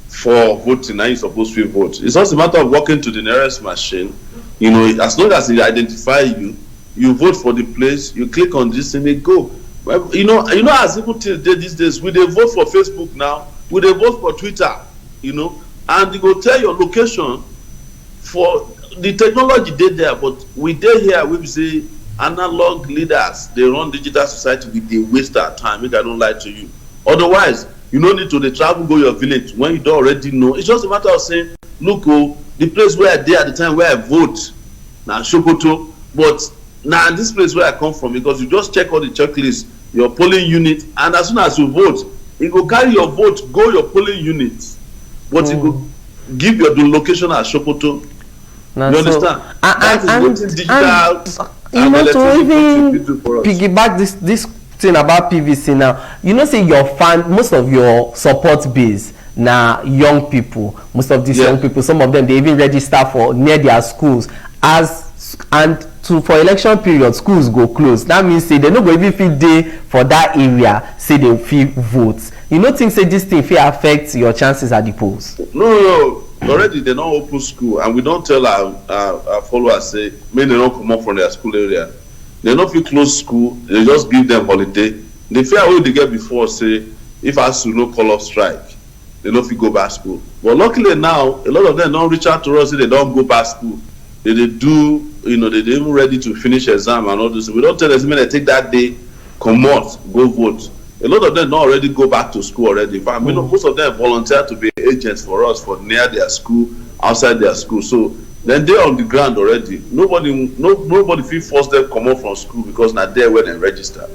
for voting. Now you're supposed to vote. It's just a matter of walking to the nearest machine. You know, as long as they identify you, you vote for the place. You click on this and they go. Well, you know, as people these days, we they vote for Facebook now, we they vote for Twitter. You know, and they go tell your location for. The technology did there, but we did here we say analog leaders they run digital society, they waste our time. Make I don't lie to you. Otherwise, you don't need to travel go your village when you don't already know. It's just a matter of saying, look, the place where I did at the time where I vote now Sokoto, but now this place where I come from, because you just check all the checklists, your polling unit, and as soon as you vote, it will carry your vote, go your polling unit, but it will give your location at Sokoto. You understand? And you know, to even piggyback this thing about PVC now, you know, say your most of your support base now young people. Most of these young people, some of them they even register for near their schools for election period, schools go close. That means say they no go even fit day for that area. Say they fit vote. You know, think say this thing fit affect your chances at the polls. No. Already they don't open school, and we don't tell our followers say may they don't come up from their school area. They don't feel close school, they just give them holiday. The fear way they get before say if I should no call off strike, they don't feel go back school. But luckily now a lot of them don't reach out to us, say they don't go back school. They do, you know, they even ready to finish exam and all this. We don't tell them they take that day, come out, go vote. A lot of them don't already go back to school already. In fact, most of them volunteer to be agents for us for near their school, outside their school. So then they're on the ground already. Nobody feel force them come out from school because not there where they register.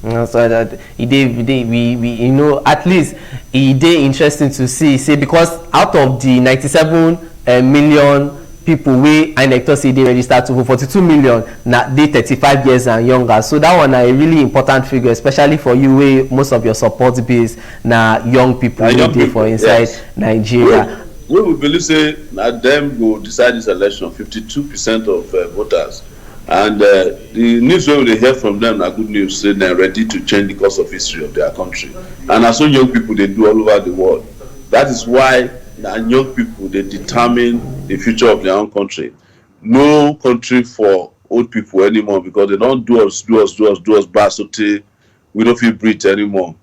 So that we you know, at least it is interesting to see because out of the 97 million people wey INEC say they register to vote, 42 million na they 35 years and younger. So that one a really important figure, especially for you wey most of your support base na young people wey dey for inside Nigeria. We will believe say that them go decide this election, 52% of voters. And the news wey we hear from them na good news, say they're ready to change the course of history of their country. And as so young people they do all over the world. That is why and young people they determine the future of their own country. No country for old people anymore, because they don't do us bad, so we don't feel breathe anymore.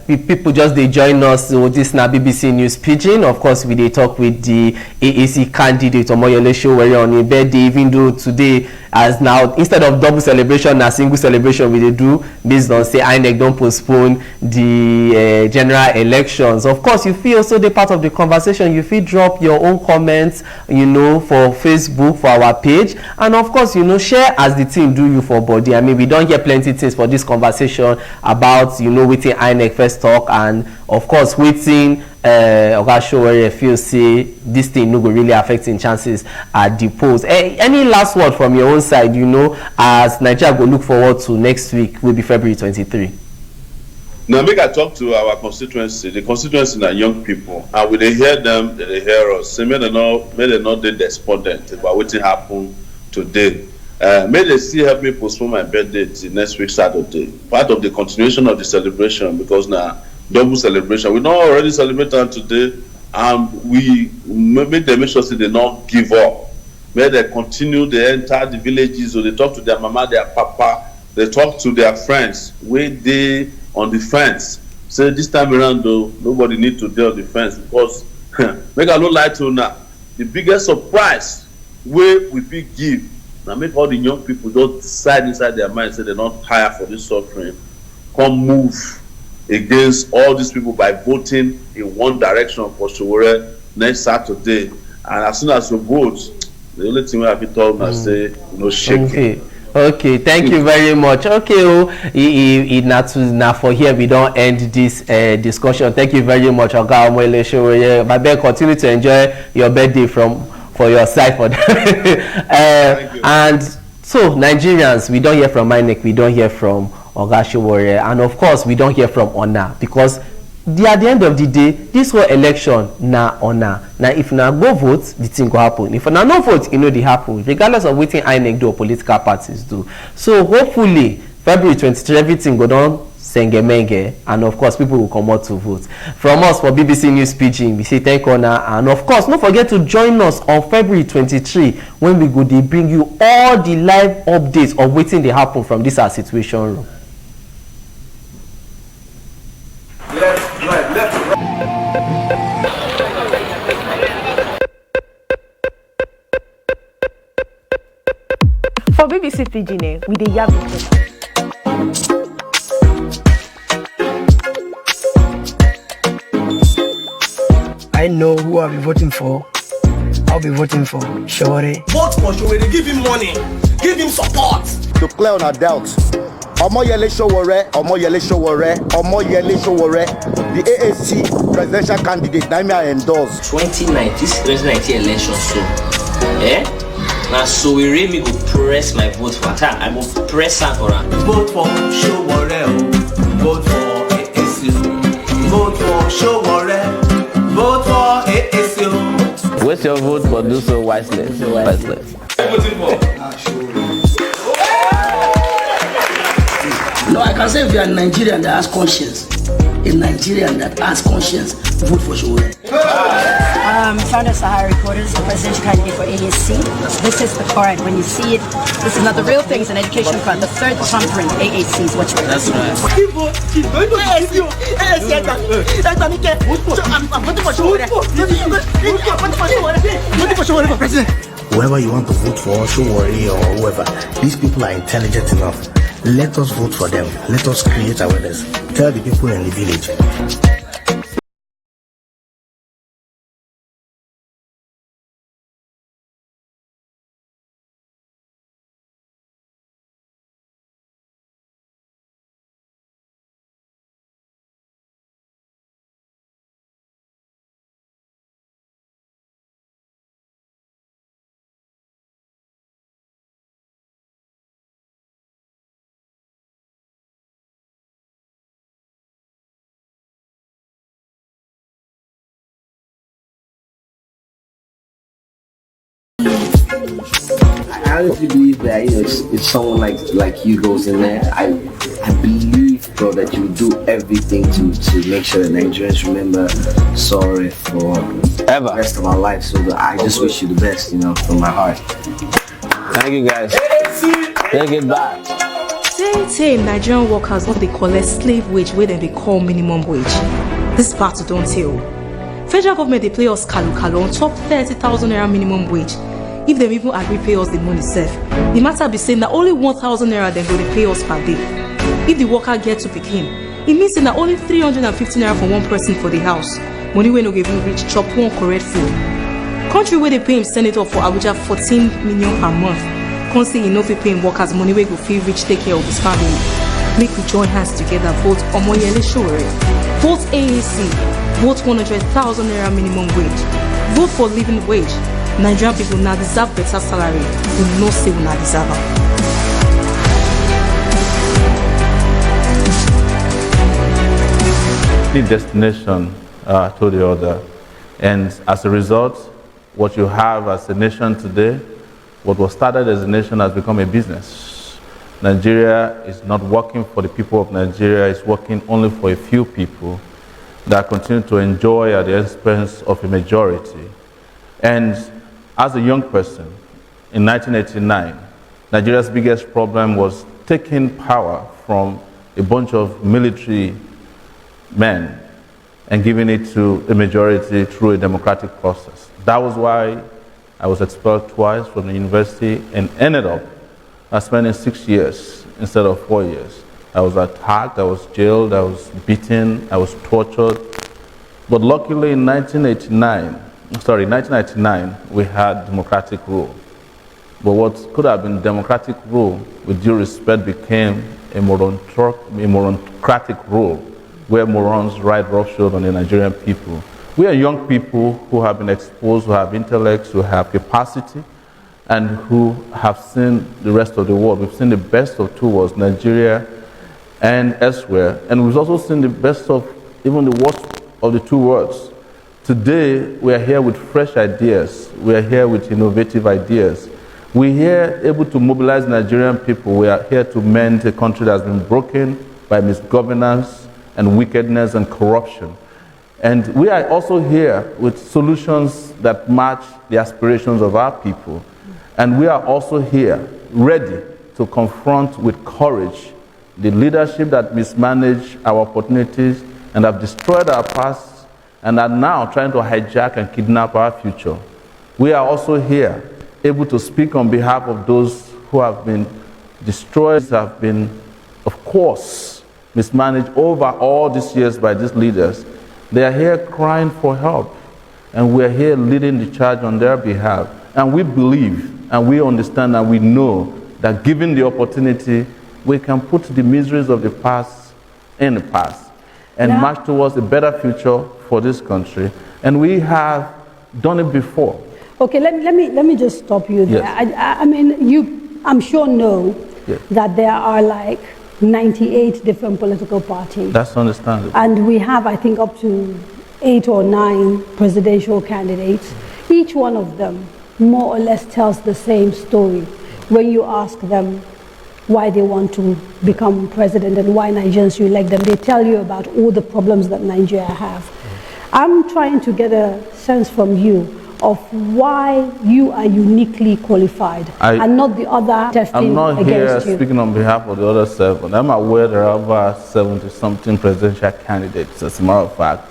People just they join us. So this na BBC News Pidgin. Of course, we dey talk with the AAC candidate Omoyele Sowore on his birthday. Even though today, as now instead of double celebration, na single celebration we dey do based on say INEC don postpone the general elections. Of course, you fit also dey part of the conversation. You fit drop your own comments, you know, for Facebook, for our page, and of course, you know, share as the team do you for body. I mean, we don hear plenty things for this conversation about, you know, wetin INEC first talk, and of course wetin Oga Sowore feel say this thing no go really affect im chances at the polls. Any last word from your own side, you know, as Nigeria go look forward to next week will be February 23. Now make I talk to our constituency. The constituency are young people, and when they hear them, they hear us. Say, may they not dey despondent about wetin happen today. May they still help me postpone my birthday till next week Saturday. Part of the continuation of the celebration, because now double celebration. We don't already celebrate on today, and we make them make sure that they not give up. May they continue, they enter the villages, or they talk to their mama, their papa, they talk to their friends, where they on the fence. Say this time around though, nobody need to deal on the fence, because make I no lie to you now. The biggest surprise where we big give. Now make all the young people just decide inside their mind, say they're not tired for this suffering, come move against all these people by voting in one direction for Sowore next Saturday. And as soon as you vote, the only thing we have to tell them is say, you know, shake. Okay, thank you very much. Okay, now for here we don't end this discussion. Thank you very much, Oga Omoyele Sowore. My best, continue to enjoy your birthday for your side for that. And so Nigerians, we don't hear from INEC, we don't hear from Oga Sowore, and of course we don't hear from Ona, because at the end of the day, this whole election na Ona. Now if na go vote, the thing go happen. If na no vote, you know they happen, regardless of wetin INEC do or political parties do. So hopefully February 23, everything go down sengemenge, and of course people will come out to vote. From us for BBC News Pidgin, we say thank you, and of course don't forget to join us on February 23 when we go dey bring you all the live updates of wetin dey happen from this our situation room. For BBC Pidgin, we dey yarn with you. I know who I'll be voting for. I'll be voting for Sowore. Vote for Sowore, give him money, give him support. To clear on our doubts, Omoyele Sowore, Omoyele Sowore, Omoyele Sowore, the AAC presidential candidate, I endorse. 2019 election, so, now Sowore me go press my vote for that. I will press her for her. Vote for Sowore, vote for AAC, vote for Sowore, vote for AAC. Waste your vote, but do so wisely. No, I can say if you are Nigerian that has conscience, a Nigerian that has conscience, vote for Sowore. Founder Sahara Reporters, the presidential candidate for AAC. This is the card. When you see it, this is not the real thing. It's an education card. The third thumbprint, AAC is what you're That's right. Whoever you want to vote for, Sowore or whoever, these people are intelligent enough. Let us vote for them. Let us create awareness. Tell the people in the village. I honestly believe that if someone like you goes in there, I believe, bro, that you do everything to make sure that Nigerians remember Sowore for the rest of our life. So I just wish you the best, from my heart. Thank you guys. Take it back. Same Nigerian workers what they collect slave wage where they call minimum wage. This part don't tell. Federal government they play us kalu on top 30,000 naira minimum wage. If they even agree pay us the money safe, the matter be saying that only 1,000 naira they go to pay us per day. If the worker gets to pick him, it means that only 350 naira for one person for the house. Money when no even reach chop one correct food. Country where they pay him senator for Abuja 14 million per month. Can't say enough to pay him workers money where go feel rich take care of his family. Make we join hands together, vote Omoyele Sowore, vote AAC, vote 100,000 naira minimum wage, vote for living wage. Nigerian people now deserve better salary. We no say we not deserve it. The destination to the other, and as a result, what you have as a nation today, what was started as a nation has become a business. Nigeria is not working for the people of Nigeria, it's working only for a few people that continue to enjoy at the expense of a majority. And as a young person, in 1989, Nigeria's biggest problem was taking power from a bunch of military men and giving it to a majority through a democratic process. That was why I was expelled twice from the university and ended up spending 6 years instead of 4 years. I was attacked, I was jailed, I was beaten, I was tortured. But luckily in 1999, we had democratic rule. But what could have been democratic rule, with due respect, became a morocratic rule, where morons ride roughshod on the Nigerian people. We are young people who have been exposed, who have intellects, who have capacity, and who have seen the rest of the world. We've seen the best of two worlds, Nigeria and elsewhere, and we've also seen the best of even the worst of the two worlds. Today, we are here with fresh ideas. We are here with innovative ideas. We are here able to mobilize Nigerian people. We are here to mend a country that has been broken by misgovernance and wickedness and corruption. And we are also here with solutions that match the aspirations of our people. And we are also here ready to confront with courage the leadership that mismanaged our opportunities and have destroyed our past and are now trying to hijack and kidnap our future. We are also here able to speak on behalf of those who have been destroyed, have been, of course, mismanaged over all these years by these leaders. They are here crying for help, and we are here leading the charge on their behalf. And we believe, and we understand, and we know that given the opportunity, we can put the miseries of the past in the past and march towards a better future for this country. And we have done it before. Okay, let me just stop you there. Yes. I mean, I'm sure know that there are like 98 different political parties. That's understandable. And we have, I think, up to 8 or 9 presidential candidates. Each one of them more or less tells the same story when you ask them why they want to become president and why Nigerians should elect them. They tell you about all the problems that Nigeria have. I'm trying to get a sense from you of why you are uniquely qualified and not the other testing against you. I'm not here speaking on behalf of the other 7. I'm aware there are over 70-something presidential candidates, as a matter of fact,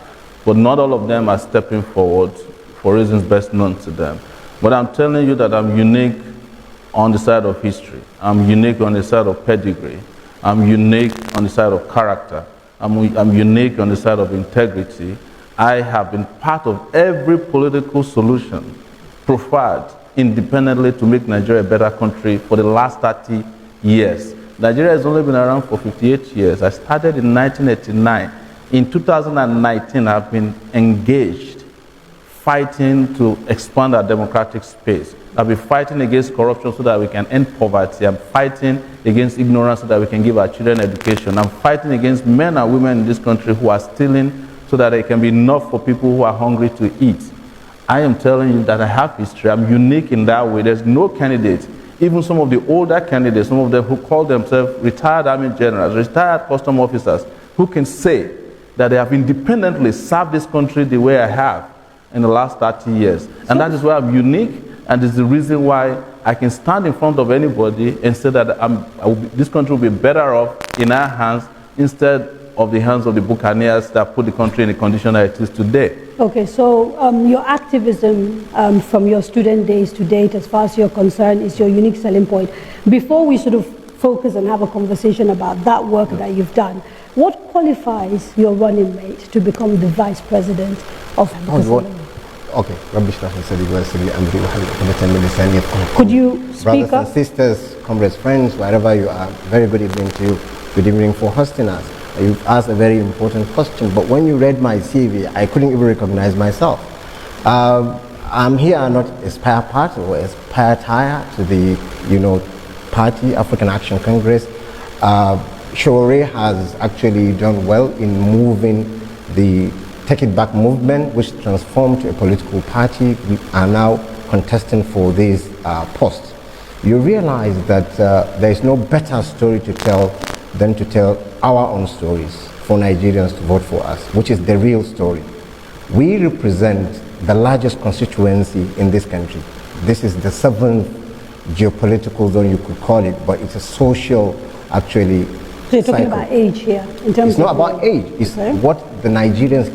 but not all of them are stepping forward for reasons best known to them. But I'm telling you that I'm unique on the side of history. I'm unique on the side of pedigree. I'm unique on the side of character. I'm unique on the side of integrity. I have been part of every political solution profiled independently to make Nigeria a better country for the last 30 years. Nigeria has only been around for 58 years. I started in 1989. In 2019, I've been engaged, fighting to expand our democratic space. I've been fighting against corruption so that we can end poverty. I'm fighting against ignorance so that we can give our children education. I'm fighting against men and women in this country who are stealing so that there can be enough for people who are hungry to eat. I am telling you that I have history. I'm unique in that way. There's no candidate, even some of the older candidates, some of them who call themselves retired army generals, retired custom officers, who can say that they have independently served this country the way I have in the last 30 years. And that is why I'm unique, and is the reason why I can stand in front of anybody and say that this country will be better off in our hands instead of the hands of the buccaneers that put the country in the condition that it is today. Okay, so your activism from your student days to date, as far as you're concerned, is your unique selling point. Before we sort of focus and have a conversation about that work that you've done, what qualifies your running mate to become the vice president of Okay, could you speak brothers up? and sisters, comrades, friends, wherever you are, very good evening to you. Good evening for hosting us. You've asked a very important question, but when you read my CV, I couldn't even recognize myself. I'm here not as spare part or as spare tire to the, party, African Action Congress. Sowore has actually done well in moving the Takeitback movement, which transformed to a political party. We are now contesting for this post. You realize that there is no better story to tell than to tell our own stories for Nigerians to vote for us, which is the real story. We represent the largest constituency in this country. This is the 7th geopolitical zone, you could call it, but it's a social, actually, So you're talking about age here, in terms it's not about age, it's what the Nigerians,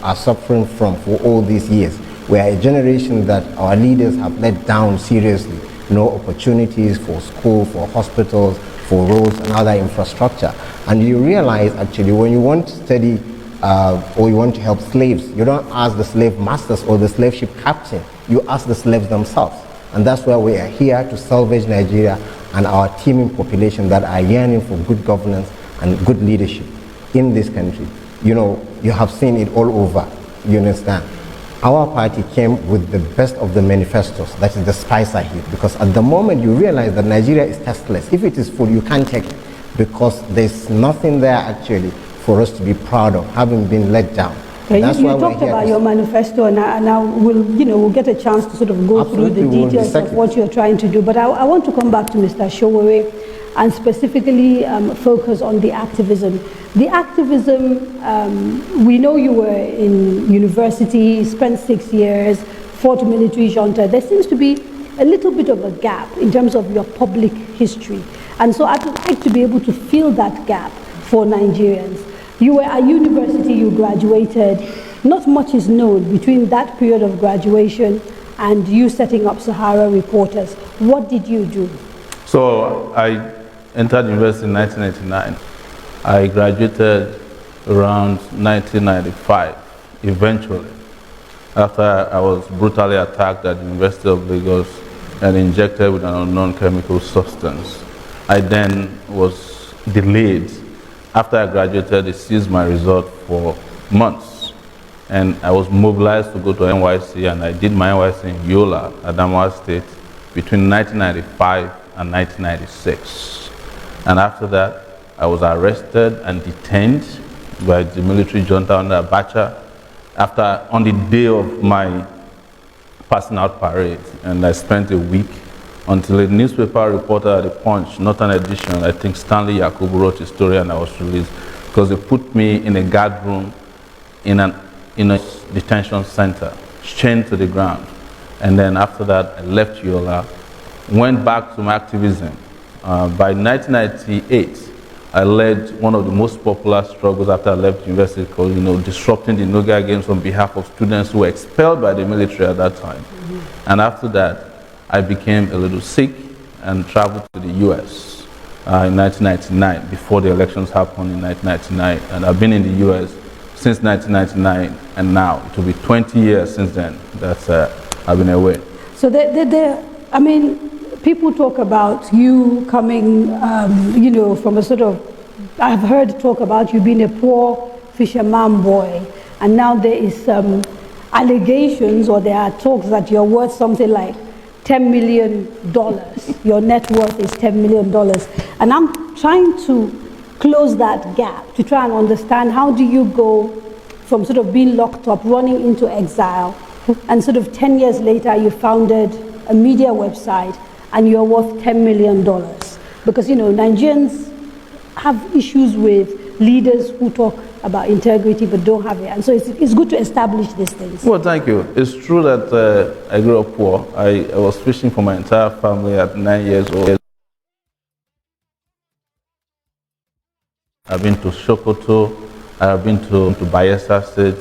are suffering from for all these years. We are a generation that our leaders have let down seriously. No opportunities for school, for hospitals, for roads and other infrastructure. And you realize actually when you want to study or you want to help slaves, you don't ask the slave masters or the slave ship captain, you ask the slaves themselves. And that's why we are here to salvage Nigeria and our teeming population that are yearning for good governance and good leadership in this country. You have seen it all over, you understand. Our party came with the best of the manifestos, that is the spice I heat, because at the moment you realize that Nigeria is tasteless. If it is full, you can't take it, because there's nothing there actually for us to be proud of, having been let down. Okay, you talked about your manifesto, and now we'll get a chance to sort of go through the details of what you're trying to do. But I want to come back to Mr. Sowore and specifically focus on the activism. The activism, we know you were in university, spent 6 years, fought military junta. There seems to be a little bit of a gap in terms of your public history. And so I'd like to be able to fill that gap for Nigerians. You were at university, you graduated. Not much is known between that period of graduation and you setting up Sahara Reporters. What did you do? So I entered university in 1989. I graduated around 1995, eventually, after I was brutally attacked at the University of Lagos and injected with an unknown chemical substance. I then was delayed. After I graduated, they seized my result for months. And I was mobilized to go to NYC, and I did my NYC in Yola, Adamawa State, between 1995 and 1996. And after that, I was arrested and detained by the military junta under Abacha on the day of my passing out parade. And I spent a week until a newspaper reporter at the Punch, Northern Edition, I think Stanley Yakubu wrote a story and I was released because they put me in a guard room in a detention center, chained to the ground. And then after that, I left Yola, went back to my activism. By 1998, I led one of the most popular struggles after I left university called, disrupting the Noga Games on behalf of students who were expelled by the military at that time. And after that, I became a little sick and traveled to the US in 1999, before the elections happened in 1999. And I've been in the US since 1999, and now it will be 20 years since then that I've been away. So people talk about you coming, from a sort of, I've heard talk about you being a poor fisherman boy, and now there is some allegations, or there are talks that you're worth something like $10 million. Your net worth is $10 million. And I'm trying to close that gap, to try and understand how do you go from sort of being locked up, running into exile, and sort of 10 years later you founded a media website and you're worth $10 million. Because, Nigerians have issues with leaders who talk about integrity but don't have it. And so it's good to establish these things. Well, thank you. It's true that I grew up poor. I was fishing for my entire family at 9 years old. I've been to Sokoto, I've been to Bayelsa State,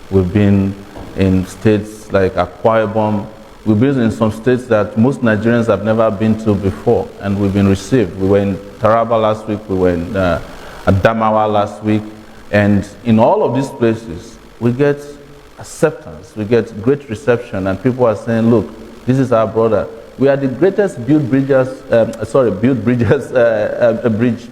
we've been in states like Akwa Ibom, we've been in some states that most Nigerians have never been to before, and we've been received. We were in Taraba last week, we were in Adamawa last week, and in all of these places, we get acceptance, we get great reception, and people are saying, look, this is our brother. We are the greatest bridge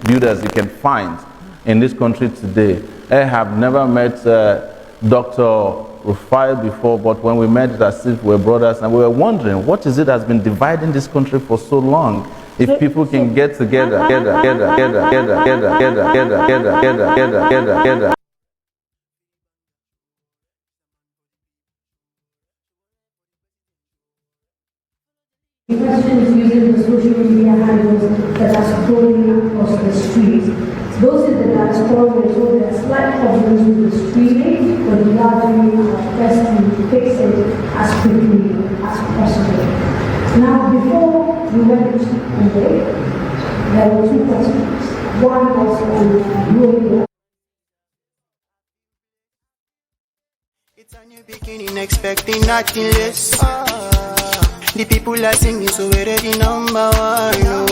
builders you can find in this country today. I have never met Dr. Rufai before, but when we met, it as if we were brothers, and we were wondering, what is it that's been dividing this country for so long? If people can get together. The question is using the social media handles that are scrolling across the streets. Those in the diaspora will show there are slight problems with the streaming, but we are doing our best to fix it as quickly as possible. Now, before we went to the break, there were two questions. One was on Yoruba. It's a new beginning, expecting nothing less. The people are singing, so we're the number one, no.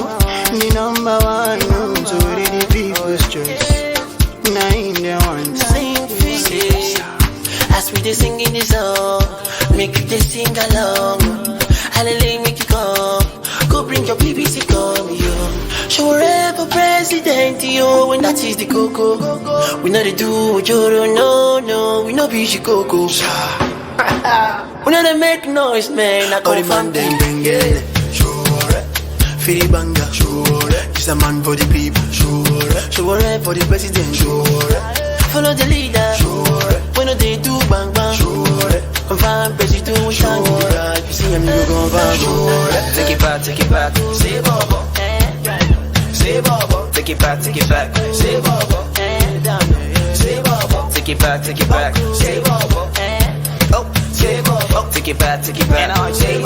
The number one, no. So we're the people's choice. Nine, the ones. As we dey singing this song, make you just sing along. Hallelujah, make you come. Go bring your BBC, come, yo. Sowore for president, yo. When that is the cocoa. We know they do Joro, no. We know be Shikoko. We know they make noise, man. I call the man then Sowore, Fili Banga, Sowore. He's a man for the people, Sowore for the president, Sowore. Follow the leader, Sowore. When they do bang bang, Sowore. Confirm president, we stand in the right. You see him, you go bang, Sowore. Take it back, say Bobo, say Bobo. Take it back, say Bobo, say Bobo. Take it back, say Bobo. Take it back. And I'll say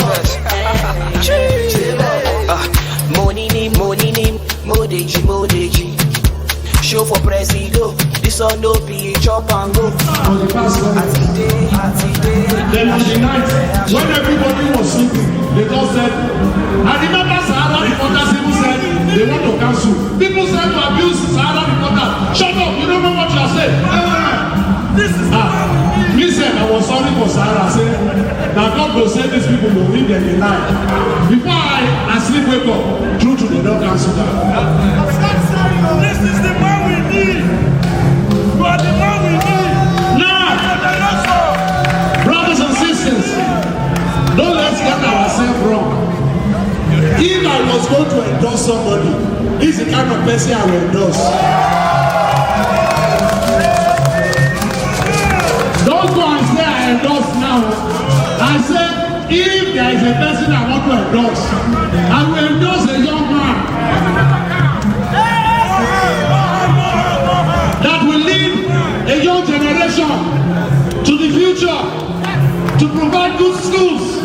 Modeji. Show for Presido. This all no be chop and go. Then on the night, when everybody was sleeping, they just said, I remember Sahara reporters even said they want to cancel. People said to abuse Sahara reporters. Shut up, you don't know what you are saying. This is me said I was sorry for Sahara, saying that God will save these people to win them in life. Before I sleep wake up, true to the don't cancel that. This is the man we need. You are the man we need. Now, brothers and sisters, don't let's get ourselves wrong. If I was going to endorse somebody, he's the kind of person I will endorse. Don't go and say I endorse now. I say, if there is a person I want to endorse, I will endorse a young man that will lead a young generation to the future, to provide good schools,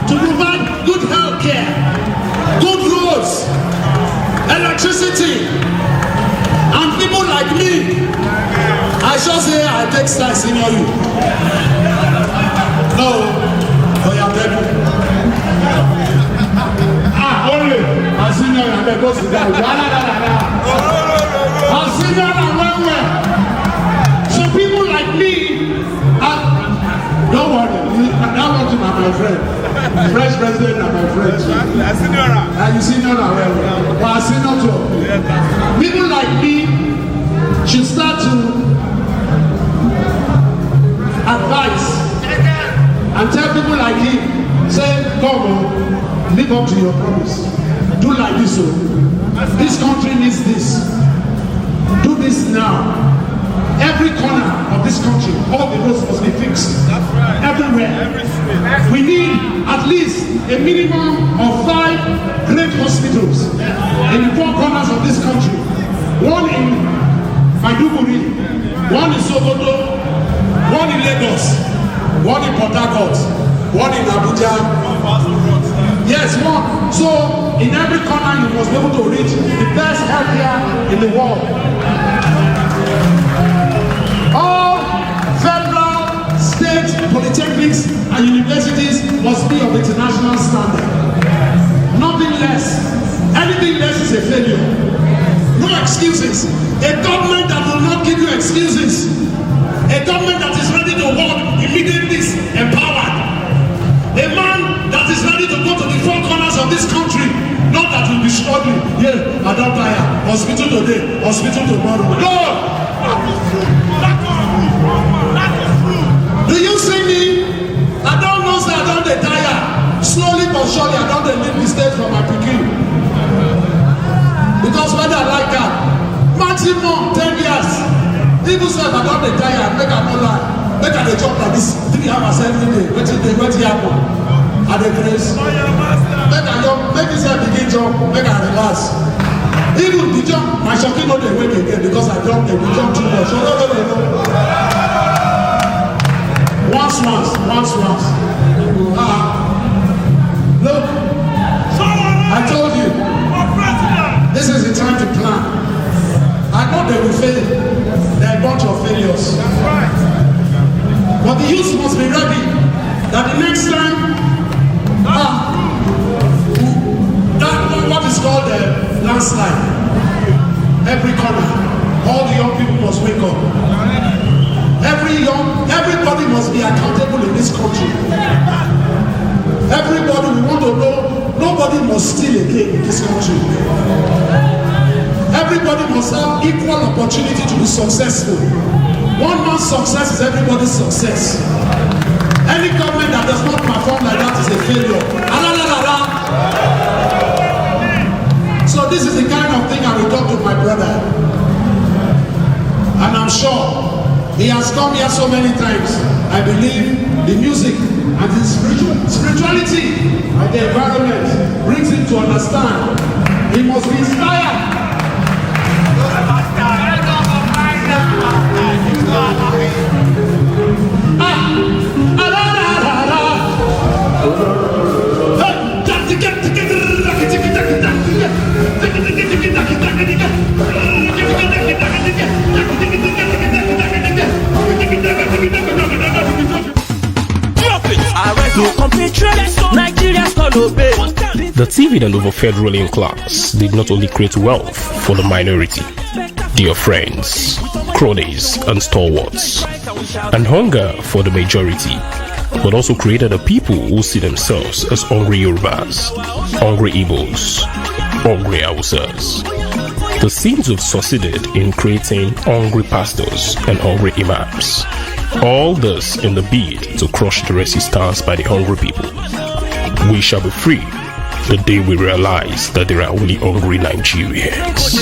to provide good health care, good roads, electricity, and people like me. I shall say I take style senior you. No, for your baby. Only I senior you, I go sit down. I senior you well. So people like me, don't worry, that one to my friend. Fresh president and my friend. I senior you. And you senior well. But I senior too. People like me should start to advise and tell people like him, say, come on, live up to your promise. Do like this, so this country needs this. Do this now. Every corner of this country, all the roads must be fixed. Everywhere. We need at least a minimum of 5 great hospitals in the 4 corners of this country. One in Maiduguri, one in Sokoto, one in Lagos, one in Port Harcourt, one in Abuja. Yes, one. So in every corner you must be able to reach the best healthcare in the world. All federal, state polytechnics and universities must be of international standard. Nothing less. Anything less is a failure. No excuses. A government that will not give you excuses. A government that is ready to work immediately empowered. A man that is ready to go to the four corners of this country. Not that will be struggling. Yeah, I don't tire. Hospital today, hospital tomorrow. No! Do you see me? I don't know, sir, I don't tire. Slowly but surely, I don't leave the stage for my picking. Because whether I like that, maximum 10 years. Even so, if I don't tire, make a no lie. Make a job like this 3 hours every day. What happen? At the grace. Make this a begin job, make a relax. Even the jump, my shocking not the way again because I jump too much. So no. Once. Look, I told you, this is the time to plan. I know they will fail. They're a bunch of failures. But the youth must be ready that the next time, what is called a landslide, every corner, all the young people must wake up. Everybody must be accountable in this country. Everybody, we want to know, nobody must steal again in this country. Everybody must have equal opportunity to be successful. One man's success is everybody's success. Any government that does not perform like that is a failure. So this is the kind of thing I will talk to my brother. And I'm sure he has come here so many times. I believe the music and the spirituality of the environment brings him to understand. He must be inspired. The TV and over federal class did not only create wealth for the minority, dear friends, cronies and stalwarts, and hunger for the majority, but also created a people who see themselves as hungry Yorubas, hungry Igbos, hungry Hausas. The Syns have succeeded in creating hungry pastors and hungry imams. All this in the bid to crush the resistance by the hungry people. We shall be free the day we realize that there are only hungry Nigerians.